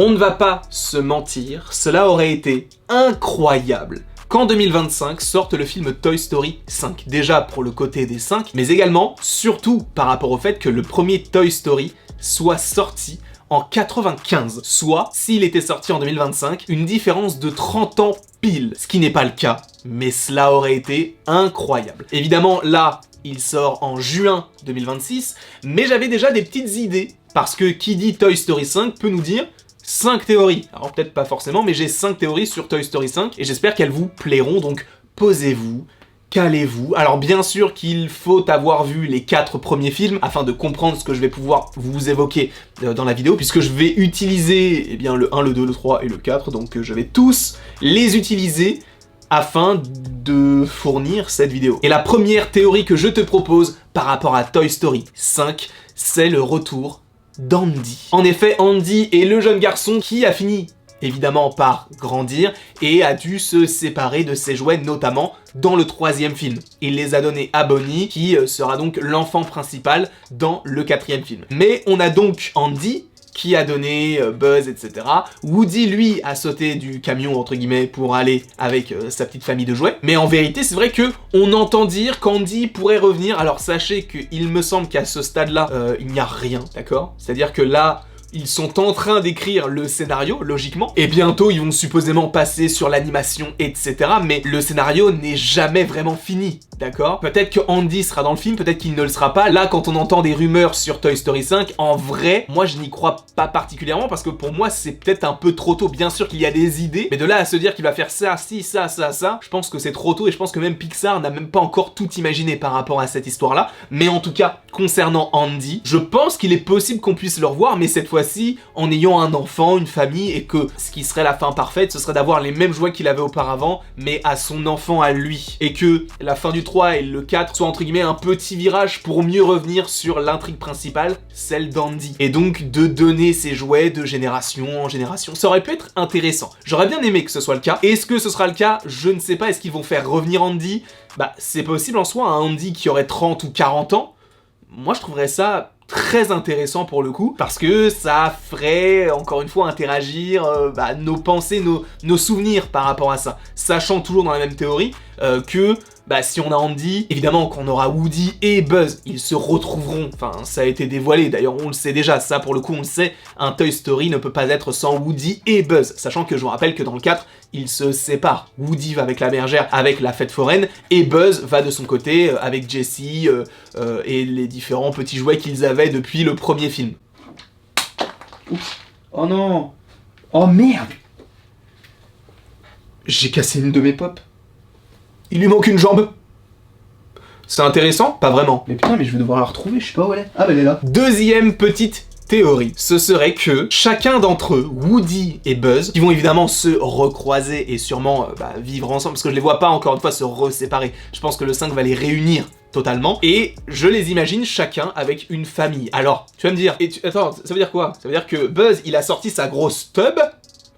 On ne va pas se mentir, cela aurait été incroyable qu'en 2025 sorte le film Toy Story 5. Déjà pour le côté des 5, mais également, surtout par rapport au fait que le premier Toy Story soit sorti en 95, soit, s'il était sorti en 2025, une différence de 30 ans pile, ce qui n'est pas le cas, mais cela aurait été incroyable. Évidemment, là, il sort en juin 2026, mais j'avais déjà des petites idées, parce que qui dit Toy Story 5 peut nous dire 5 théories. Alors peut-être pas forcément, mais j'ai 5 théories sur Toy Story 5, et j'espère qu'elles vous plairont, donc posez-vous, calez-vous. Alors bien sûr qu'il faut avoir vu les 4 premiers films afin de comprendre ce que je vais pouvoir vous évoquer dans la vidéo, puisque je vais utiliser eh bien, le 1, le 2, le 3 et le 4, donc je vais tous les utiliser afin de fournir cette vidéo. Et la première théorie que je te propose par rapport à Toy Story 5, c'est le retour d'Andy. En effet, Andy est le jeune garçon qui a fini évidemment par grandir et a dû se séparer de ses jouets, notamment dans le 3e film. Il les a donnés à Bonnie, qui sera donc l'enfant principal dans le 4e film. Mais on a donc Andy, qui a donné Buzz, etc. Woody, lui, a sauté du camion, entre guillemets, pour aller avec sa petite famille de jouets. Mais en vérité, c'est vrai que on entend dire qu'Andy pourrait revenir. Alors sachez qu'il me semble qu'à ce stade-là, il n'y a rien, d'accord? C'est-à-dire que là, ils sont en train d'écrire le scénario, logiquement, et bientôt ils vont supposément passer sur l'animation, etc. Mais le scénario n'est jamais vraiment fini, d'accord? Peut-être que Andy sera dans le film, peut-être qu'il ne le sera pas. Là, quand on entend des rumeurs sur Toy Story 5, en vrai, moi je n'y crois pas particulièrement, parce que pour moi c'est peut-être un peu trop tôt. Bien sûr qu'il y a des idées, mais de là à se dire qu'il va faire ça, ci, ça, je pense que c'est trop tôt, et je pense que même Pixar n'a même pas encore tout imaginé par rapport à cette histoire-là. Mais en tout cas, concernant Andy, je pense qu'il est possible qu'on puisse le revoir, mais cette fois en ayant un enfant, une famille, et que ce qui serait la fin parfaite, ce serait d'avoir les mêmes jouets qu'il avait auparavant, mais à son enfant à lui. Et que la fin du 3 et le 4 soient entre guillemets un petit virage pour mieux revenir sur l'intrigue principale, celle d'Andy. Et donc de donner ses jouets de génération en génération. Ça aurait pu être intéressant. J'aurais bien aimé que ce soit le cas. Est-ce que ce sera le cas? Je ne sais pas. Est-ce qu'ils vont faire revenir Andy? Bah c'est possible en soi, un Andy qui aurait 30 ou 40 ans. Moi je trouverais ça très intéressant pour le coup, parce que ça ferait, encore une fois, interagir nos pensées, nos souvenirs par rapport à ça. Sachant toujours dans la même théorie que si on a Andy, évidemment qu'on aura Woody et Buzz, ils se retrouveront, enfin ça a été dévoilé, d'ailleurs on le sait déjà, ça pour le coup on le sait, un Toy Story ne peut pas être sans Woody et Buzz, sachant que je vous rappelle que dans le 4, ils se séparent. Woody va avec la bergère, avec la fête foraine, et Buzz va de son côté avec Jessie et les différents petits jouets qu'ils avaient depuis le premier film. Oups. Oh non! Oh merde! J'ai cassé une de mes pop. Il lui manque une jambe. C'est intéressant? Pas vraiment. Mais putain, mais je vais devoir la retrouver, je sais pas où elle est. Ah bah elle est là. Deuxième petite théorie, ce serait que chacun d'entre eux, Woody et Buzz, qui vont évidemment se recroiser et sûrement vivre ensemble, parce que je les vois pas encore une fois se reséparer. Je pense que le 5 va les réunir totalement, et je les imagine chacun avec une famille. Alors, tu vas me dire, attends, ça veut dire quoi? Ça veut dire que Buzz, il a sorti sa grosse tub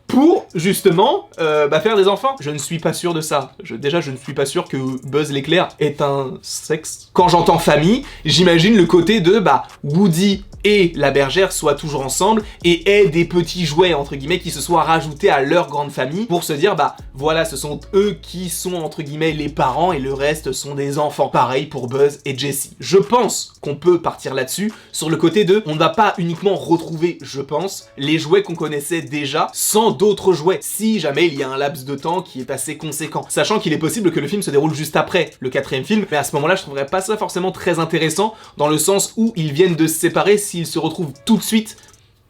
pour, justement, faire des enfants. Je ne suis pas sûr de ça. Déjà, je ne suis pas sûr que Buzz l'éclair est un sexe. Quand j'entends famille, j'imagine le côté de, Woody et la bergère soient toujours ensemble et aient des petits jouets, entre guillemets, qui se soient rajoutés à leur grande famille pour se dire, voilà, ce sont eux qui sont, entre guillemets, les parents et le reste sont des enfants. Pareil pour Buzz et Jessie. Je pense qu'on peut partir là-dessus, sur le côté de, on ne va pas uniquement retrouver, je pense, les jouets qu'on connaissait déjà, sans d'autres jouets, si jamais il y a un laps de temps qui est assez conséquent. Sachant qu'il est possible que le film se déroule juste après le 4e film, mais à ce moment-là, je trouverais pas ça forcément très intéressant, dans le sens où ils viennent de se séparer, s'ils se retrouvent tout de suite,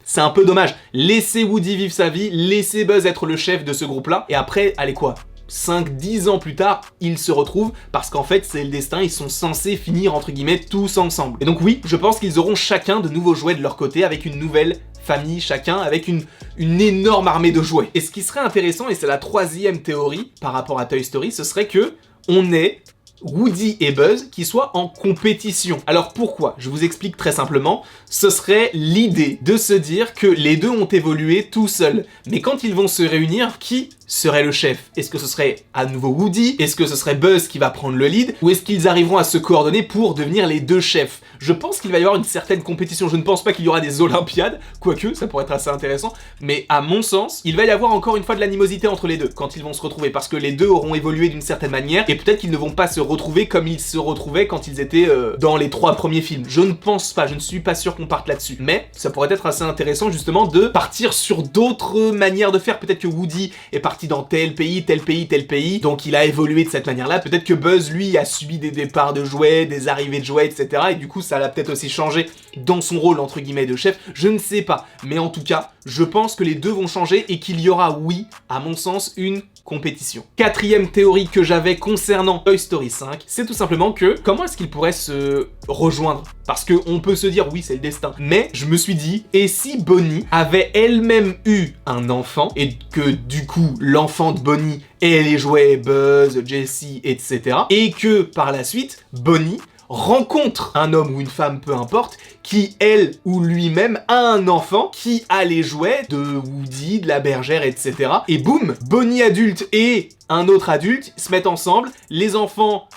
c'est un peu dommage. Laissez Woody vivre sa vie, laissez Buzz être le chef de ce groupe-là, et après, allez quoi, 5-10 ans plus tard, ils se retrouvent, parce qu'en fait, c'est le destin, ils sont censés finir, entre guillemets, tous ensemble. Et donc oui, je pense qu'ils auront chacun de nouveaux jouets de leur côté, avec une nouvelle famille, chacun, avec une énorme armée de jouets. Et ce qui serait intéressant, et c'est la 3e théorie par rapport à Toy Story, ce serait que on ait Woody et Buzz qui soient en compétition. Alors pourquoi? Je vous explique très simplement. Ce serait l'idée de se dire que les deux ont évolué tout seuls. Mais quand ils vont se réunir, qui serait le chef? Est-ce que ce serait à nouveau Woody? Est-ce que ce serait Buzz qui va prendre le lead? Ou est-ce qu'ils arriveront à se coordonner pour devenir les deux chefs? Je pense qu'il va y avoir une certaine compétition. Je ne pense pas qu'il y aura des Olympiades, quoique ça pourrait être assez intéressant, mais à mon sens, il va y avoir encore une fois de l'animosité entre les deux quand ils vont se retrouver, parce que les deux auront évolué d'une certaine manière, et peut-être qu'ils ne vont pas se retrouver comme ils se retrouvaient quand ils étaient dans les 3 premiers films. Je ne pense pas, je ne suis pas sûr qu'on parte là-dessus, mais ça pourrait être assez intéressant justement de partir sur d'autres manières de faire. Peut-être que Woody est parti dans tel pays, tel pays, tel pays, donc il a évolué de cette manière-là. Peut-être que Buzz, lui, a subi des départs de jouets, des arrivées de jouets, etc. Et du coup, ça l'a peut-être aussi changé dans son rôle, entre guillemets, de chef. Je ne sais pas, mais en tout cas, je pense que les deux vont changer et qu'il y aura, oui, à mon sens, une compétition. 4e théorie que j'avais concernant Toy Story 5, c'est tout simplement que comment est-ce qu'ils pourraient se rejoindre? Parce que on peut se dire oui, c'est le destin, mais je me suis dit, et si Bonnie avait elle-même eu un enfant et que du coup l'enfant de Bonnie ait les jouets Buzz, Jessie, etc. et que par la suite Bonnie rencontre un homme ou une femme, peu importe, qui, elle ou lui-même, a un enfant qui a les jouets de Woody, de la bergère, etc. Et boum, Bonnie adulte et un autre adulte se mettent ensemble, les enfants,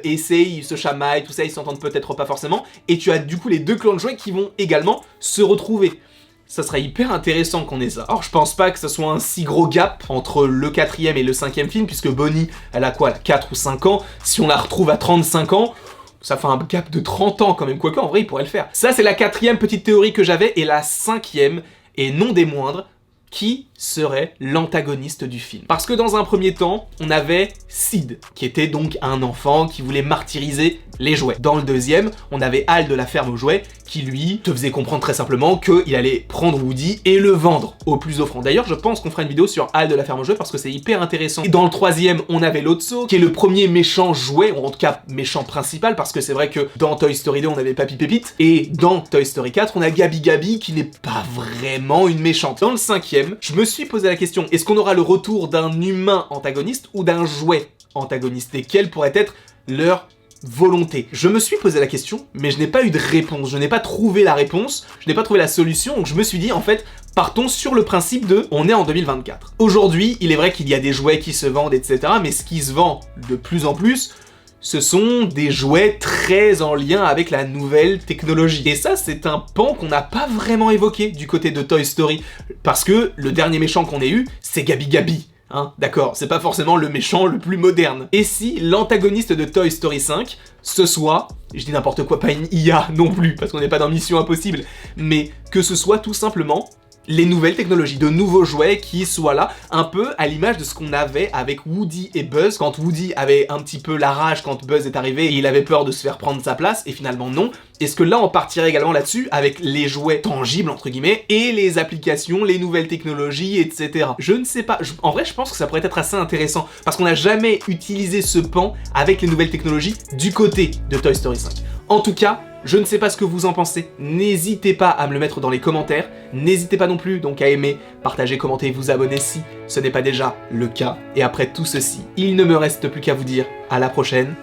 essayent, se chamaillent, tout ça, ils s'entendent peut-être pas forcément, et tu as du coup les deux clans de jouets qui vont également se retrouver. Ça serait hyper intéressant qu'on ait ça. Alors je pense pas que ce soit un si gros gap entre le 4e et le 5e film, puisque Bonnie, elle a quoi, elle a 4 ou 5 ans, si on la retrouve à 35 ans, ça fait un gap de 30 ans quand même, quoique en vrai il pourrait le faire. Ça c'est la 4e petite théorie que j'avais, et la 5e, et non des moindres, qui serait l'antagoniste du film. Parce que dans un premier temps, on avait Sid, qui était donc un enfant qui voulait martyriser les jouets. Dans le deuxième, on avait Hal de la ferme aux jouets, qui lui te faisait comprendre très simplement qu'il allait prendre Woody et le vendre au plus offrant. D'ailleurs, je pense qu'on fera une vidéo sur Hal de la ferme aux jouets parce que c'est hyper intéressant. Et dans le troisième, on avait Lotso, qui est le premier méchant jouet, ou en tout cas méchant principal, parce que c'est vrai que dans Toy Story 2, on avait Papy Pépite, et dans Toy Story 4, on a Gabi Gabi, qui n'est pas vraiment une méchante. Dans le 5e, je me suis posé la question, est-ce qu'on aura le retour d'un humain antagoniste ou d'un jouet antagoniste? Et quelle pourrait être leur volonté? Je me suis posé la question, mais je n'ai pas eu de réponse, je n'ai pas trouvé la réponse, je n'ai pas trouvé la solution, donc je me suis dit, en fait, partons sur le principe de, on est en 2024. Aujourd'hui, il est vrai qu'il y a des jouets qui se vendent, etc., mais ce qui se vend de plus en plus, ce sont des jouets très en lien avec la nouvelle technologie. Et ça, c'est un pan qu'on n'a pas vraiment évoqué du côté de Toy Story, parce que le dernier méchant qu'on ait eu, c'est Gabi Gabi. Hein, d'accord, c'est pas forcément le méchant le plus moderne. Et si l'antagoniste de Toy Story 5, ce soit, je dis n'importe quoi, pas une IA non plus, parce qu'on n'est pas dans Mission Impossible, mais que ce soit tout simplement les nouvelles technologies, de nouveaux jouets qui soient là, un peu à l'image de ce qu'on avait avec Woody et Buzz, quand Woody avait un petit peu la rage quand Buzz est arrivé et il avait peur de se faire prendre sa place, et finalement non. Est-ce que là on partirait également là-dessus avec les jouets tangibles entre guillemets et les applications, les nouvelles technologies, etc. Je ne sais pas, en vrai je pense que ça pourrait être assez intéressant, parce qu'on n'a jamais utilisé ce pan avec les nouvelles technologies du côté de Toy Story 5. En tout cas, je ne sais pas ce que vous en pensez, n'hésitez pas à me le mettre dans les commentaires, n'hésitez pas non plus donc à aimer, partager, commenter, vous abonner si ce n'est pas déjà le cas. Et après tout ceci, il ne me reste plus qu'à vous dire à la prochaine,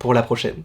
pour la prochaine.